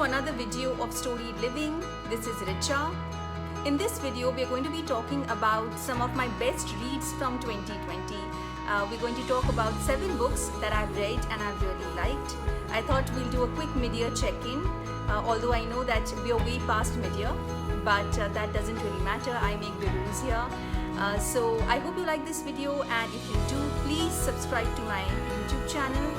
another video of Storied Living. This is Richa. In this video, we are going to be talking about some of my best reads from 2020. We're going to talk about 7 books that I've read and I've really liked. I thought we'll do a quick mid-year check-in, although I know that we are way past mid-year, but that doesn't really matter. I make the rules here. So I hope you like this video, and if you do, please subscribe to my YouTube channel,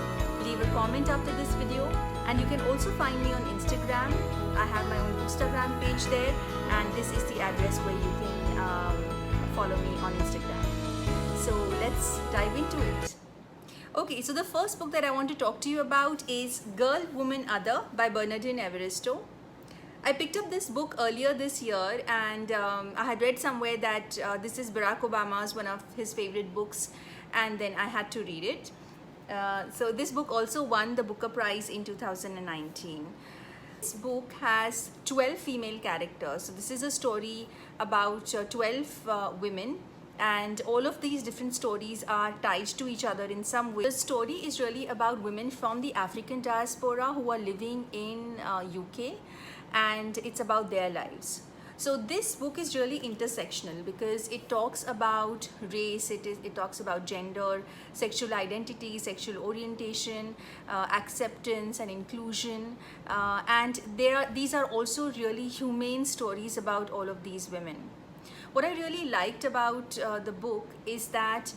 leave a comment after this video, and you can also find me on Instagram. I have my own Instagram page there, and this is the address where you can follow me on Instagram. So let's dive into it. Okay, so the first book that I want to talk to you about is Girl, Woman, Other by Bernardine Evaristo. I picked up this book earlier this year, and I had read somewhere that this is Barack Obama's one of his favorite books, and then I had to read it. So this book also won the Booker Prize in 2019. This book has 12 female characters. So this is a story about 12 women, and all of these different stories are tied to each other in some way. The story is really about women from the African diaspora who are living in UK, and it's about their lives. So this book is really intersectional because it talks about race, it talks about gender, sexual identity, sexual orientation, acceptance and inclusion, and these are also really humane stories about all of these women. What I really liked about the book is that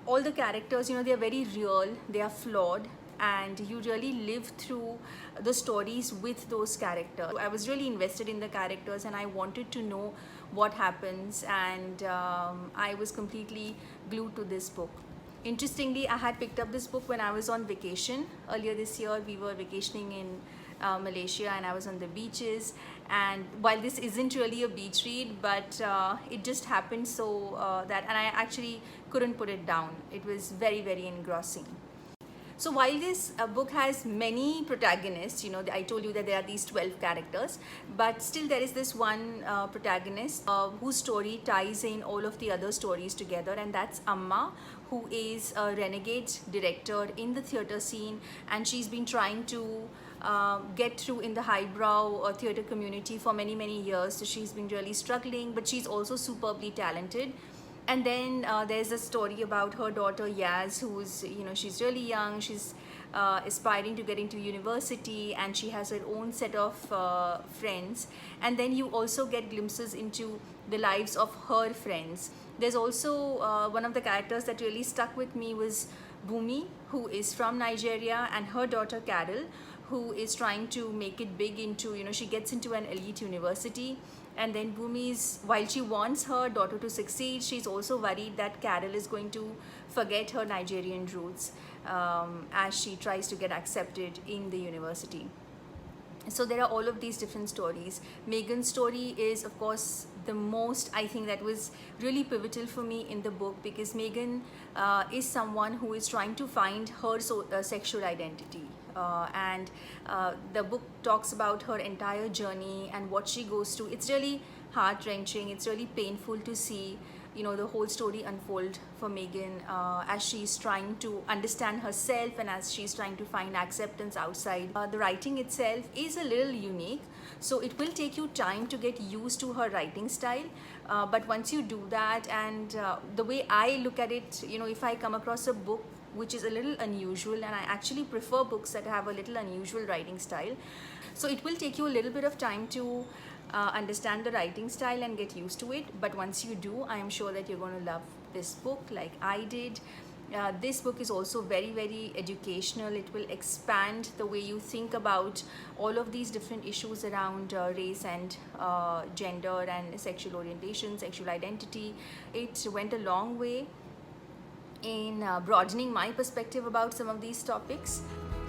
all the characters, they are very real, they are flawed, and you really live through the stories with those characters. I was really invested in the characters and I wanted to know what happens, and I was completely glued to this book. Interestingly, I had picked up this book when I was on vacation. Earlier this year, we were vacationing in Malaysia, and I was on the beaches, and while this isn't really a beach read, but it just happened so and I actually couldn't put it down. It was very, very engrossing. So while this book has many protagonists, I told you that there are these 12 characters, but still there is this one protagonist whose story ties in all of the other stories together, and that's Amma, who is a renegade director in the theatre scene, and she's been trying to get through in the highbrow theatre community for many, many years. So she's been really struggling, but she's also superbly talented. And then there's a story about her daughter Yaz, who's, she's really young, she's aspiring to get into university, and she has her own set of friends. And then you also get glimpses into the lives of her friends. There's also one of the characters that really stuck with me was Bumi, who is from Nigeria, and her daughter Carol, who is trying to make it big into, she gets into an elite university. And then Bhumi's, while she wants her daughter to succeed, she's also worried that Carol is going to forget her Nigerian roots as she tries to get accepted in the university. So there are all of these different stories. Megan's story is, of course, the most, I think, that was really pivotal for me in the book, because Megan is someone who is trying to find her sexual identity. And the book talks about her entire journey and what she goes through. It's really heart-wrenching. It's really painful to see, the whole story unfold for Megan as she's trying to understand herself and as she's trying to find acceptance outside. The writing itself is a little unique, so it will take you time to get used to her writing style. But once you do that, and the way I look at it, if I come across a book which is a little unusual, and I actually prefer books that have a little unusual writing style, so it will take you a little bit of time to understand the writing style and get used to it. But once you do, I am sure that you're going to love this book like I did. This book is also very, very educational. It will expand the way you think about all of these different issues around race and gender and sexual orientation, sexual identity. It went a long way in broadening my perspective about some of these topics.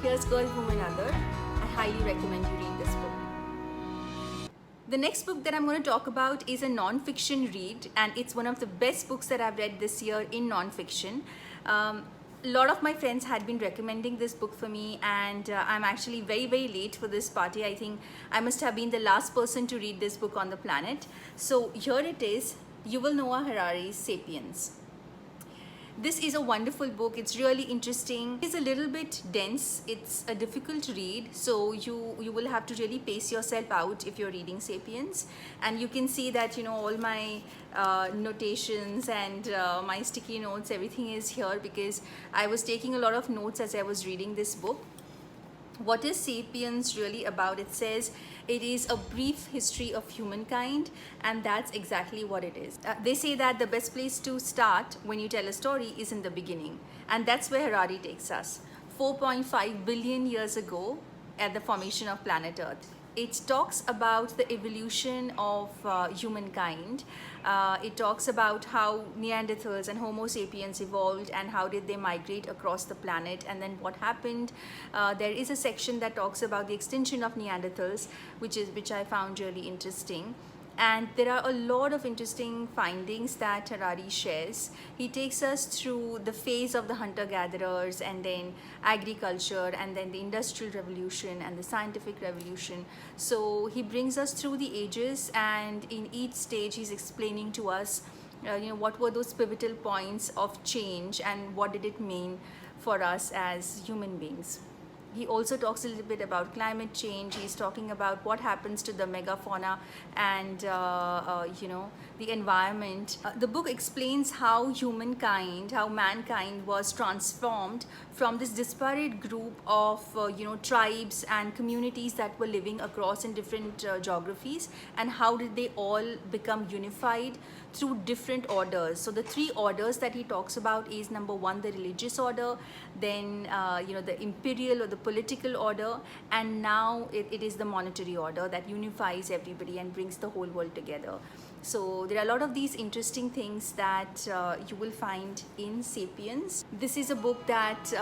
Here's Girl, Woman, Other. I highly recommend you read this book. The next book that I'm going to talk about is a non-fiction read, and it's one of the best books that I've read this year in non-fiction. A lot of my friends had been recommending this book for me, and I'm actually very, very late for this party. I think I must have been the last person to read this book on the planet. So here it is, Yuval Noah Harari's Sapiens. This is a wonderful book. It's really interesting. It's a little bit dense. It's a difficult read, so you will have to really pace yourself out if you're reading Sapiens. And you can see that, you know, all my notations and my sticky notes, everything is here because I was taking a lot of notes as I was reading this book. What is Sapiens really about? It says it is a brief history of humankind, and that's exactly what it is. They say that the best place to start when you tell a story is in the beginning, and that's where Harari takes us. 4.5 billion years ago, at the formation of planet Earth. It talks about the evolution of humankind. It talks about how Neanderthals and Homo sapiens evolved and how did they migrate across the planet, and then what happened. There is a section that talks about the extinction of Neanderthals, which I found really interesting. And there are a lot of interesting findings that Harari shares. He takes us through the phase of the hunter-gatherers, and then agriculture, and then the industrial revolution and the scientific revolution. So he brings us through the ages, and in each stage he's explaining to us what were those pivotal points of change and what did it mean for us as human beings. He also talks a little bit about climate change. He's talking about what happens to the megafauna and the environment. The book explains how mankind was transformed from this disparate group of tribes and communities that were living across in different geographies, and how did they all become unified through different orders. So the three orders that he talks about is, number one, the religious order, then the imperial or the political order, and now it is the monetary order that unifies everybody and brings the whole world together. So there are a lot of these interesting things that you will find in Sapiens. This is a book that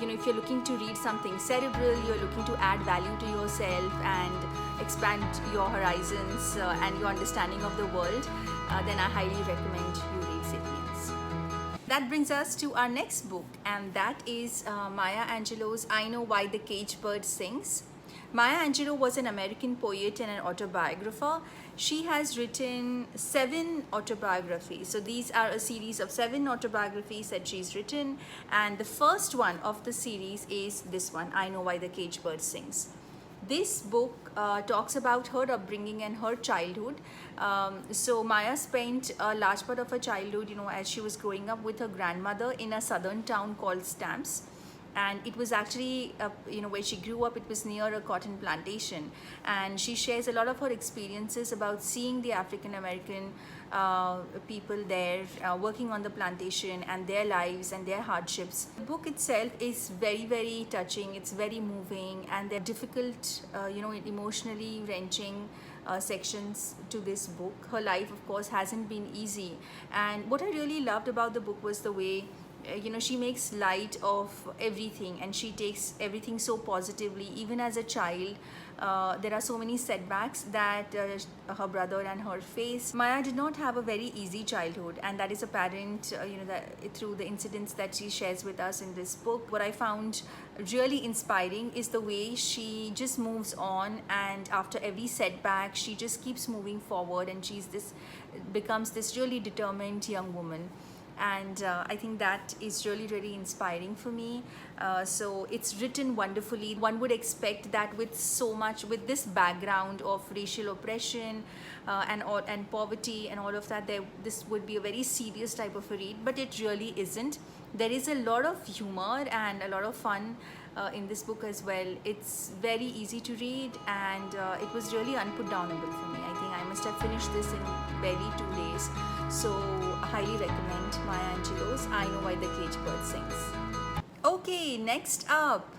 if you're looking to read something cerebral, you're looking to add value to yourself and expand your horizons and your understanding of the world, then I highly recommend you read Sapiens. That brings us to our next book, and that is Maya Angelou's I Know Why the Caged Bird Sings. Maya Angelou was an American poet and an autobiographer. She has written 7 autobiographies. So these are a series of 7 autobiographies that she's written, and the first one of the series is this one, I Know Why the Caged Bird Sings. This book talks about her upbringing and her childhood. So Maya spent a large part of her childhood, as she was growing up with her grandmother in a southern town called Stamps. And it was actually, where she grew up, it was near a cotton plantation. And she shares a lot of her experiences about seeing the African American people there working on the plantation and their lives and their hardships. The book itself is very, very touching. It's very moving, and there are difficult, emotionally wrenching sections to this book. Her life, of course, hasn't been easy. And what I really loved about the book was the way she makes light of everything, and she takes everything so positively. Even as a child, there are so many setbacks that her brother and her face. Maya did not have a very easy childhood, and that is apparent that through the incidents that she shares with us in this book. What I found really inspiring is the way she just moves on, and after every setback she just keeps moving forward, and becomes this really determined young woman. And I think that is really, really inspiring for me. So it's written wonderfully. One would expect that with this background of racial oppression and poverty and all of that, this would be a very serious type of a read, but it really isn't. There is a lot of humor and a lot of fun in this book as well. It's very easy to read, and it was really unputdownable for me. I think I must have finished this in barely 2 days. So I highly recommend Maya Angelou's I Know Why the Caged Bird Sings. Okay, next up,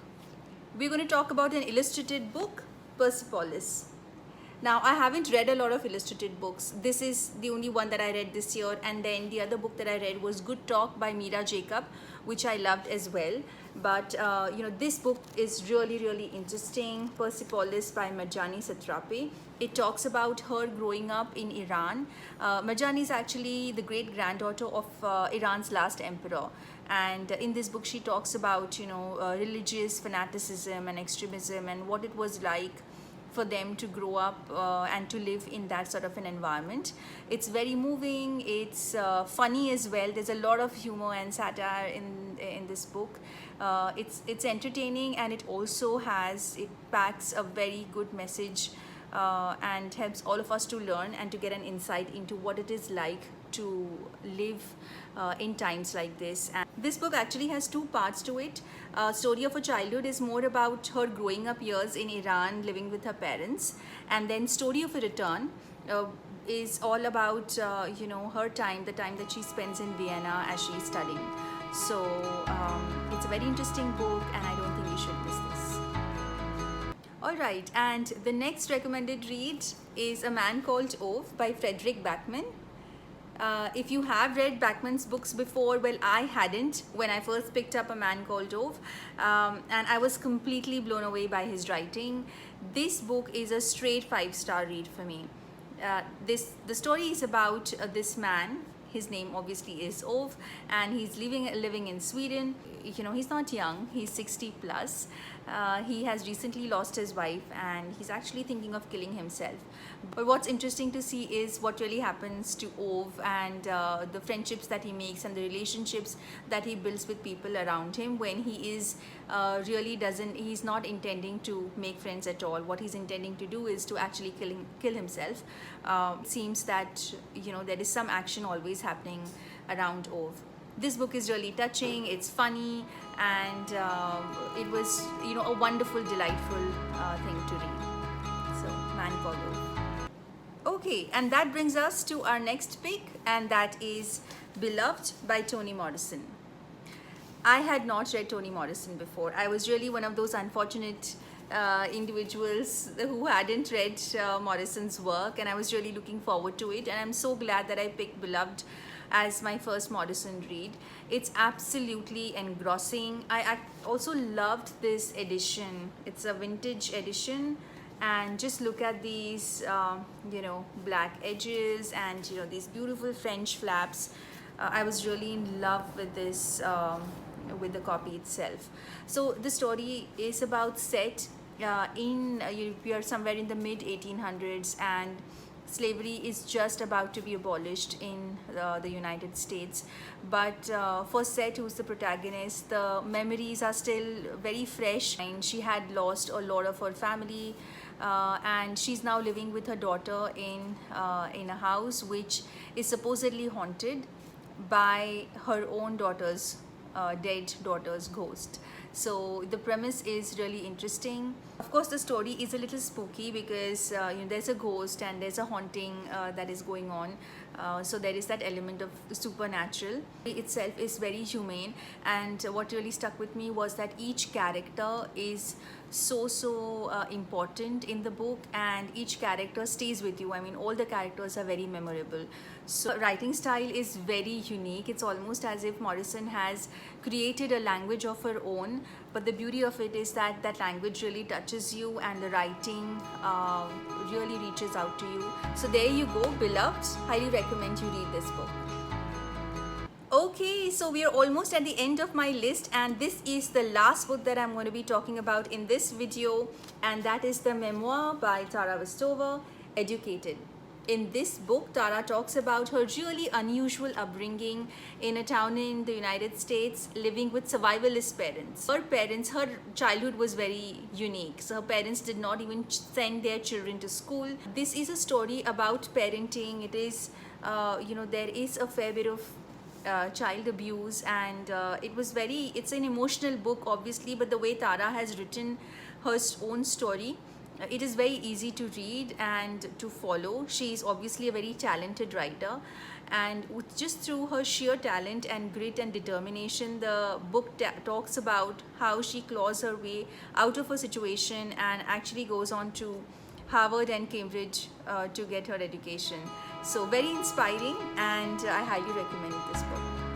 we're going to talk about an illustrated book, Persepolis. Now, I haven't read a lot of illustrated books. This is the only one that I read this year, and then the other book that I read was Good Talk by Mira Jacob, which I loved as well. But this book is really, really interesting. Persepolis by Marjani Satrapi. It talks about her growing up in Iran. Marjani is actually the great granddaughter of Iran's last emperor. And in this book, she talks about religious fanaticism and extremism and what it was like for them to grow up and to live in that sort of an environment. It's very moving, it's funny as well. There's a lot of humor and satire in this book. It's entertaining, and it packs a very good message and helps all of us to learn and to get an insight into what it is like to live in times like this. And this book actually has two parts to it. Story of a Childhood is more about her growing up years in Iran, living with her parents, and then Story of a Return is all about her time, the time that she spends in Vienna as she's studying. So it's a very interesting book, and I don't think you should miss this. Alright, and the next recommended read is A Man Called Ove by Fredrik Backman. If you have read Backman's books before, well, I hadn't when I first picked up A Man Called Ove, and I was completely blown away by his writing. This book is a straight 5-star read for me. The story is about this man. His name obviously is Ove, and he's living in Sweden. He's not young, he's 60 plus. He has recently lost his wife, and he's actually thinking of killing himself. But what's interesting to see is what really happens to Ove, and the friendships that he makes and the relationships that he builds with people around him when he is he's not intending to make friends at all. What he's intending to do is to actually kill himself. It seems that there is some action always happening around Ove. This book is really touching, it's funny, and it was a wonderful, delightful thing to read. So, Man Called Ove. Okay, and that brings us to our next pick, and that is Beloved by Toni Morrison. I had not read Toni Morrison before. I was really one of those unfortunate individuals who hadn't read Morrison's work, and I was really looking forward to it, and I'm so glad that I picked Beloved as my first Morrison read. It's absolutely engrossing. I also loved this edition. It's a vintage edition, and just look at these black edges and these beautiful French flaps. I was really in love with this with the copy itself. So the story is about set we are somewhere in the mid 1800s, and slavery is just about to be abolished in the United States. But for Seth, who's the protagonist, the memories are still very fresh, and she had lost a lot of her family, and she's now living with her daughter in a house which is supposedly haunted by her own dead daughter's ghost. So the premise is really interesting. Of course, the story is a little spooky because there's a ghost and there's a haunting that is going on. So there is that element of supernatural. It itself is very humane, and what really stuck with me was that each character is so important in the book, and each character stays with you. I mean, all the characters are very memorable. So writing style is very unique. It's almost as if Morrison has created a language of her own, but the beauty of it is that that language really touches you, and the writing really reaches out to you. So there you go, Beloved. Highly recommend you read this book. Okay, so we are almost at the end of my list, and this is the last book that I'm going to be talking about in this video, and that is the memoir by Tara Westover, Educated. In this book, Tara talks about her really unusual upbringing in a town in the United States, living with survivalist parents. Her childhood was very unique. So her parents did not even send their children to school. This is a story about parenting. It is, there is a fair bit of child abuse, and it's an emotional book, obviously, but the way Tara has written her own story, it is very easy to read and to follow. She is obviously a very talented writer, and just through her sheer talent and grit and determination, the book talks about how she claws her way out of a situation and actually goes on to Harvard and Cambridge to get her education. So very inspiring, and I highly recommend this book.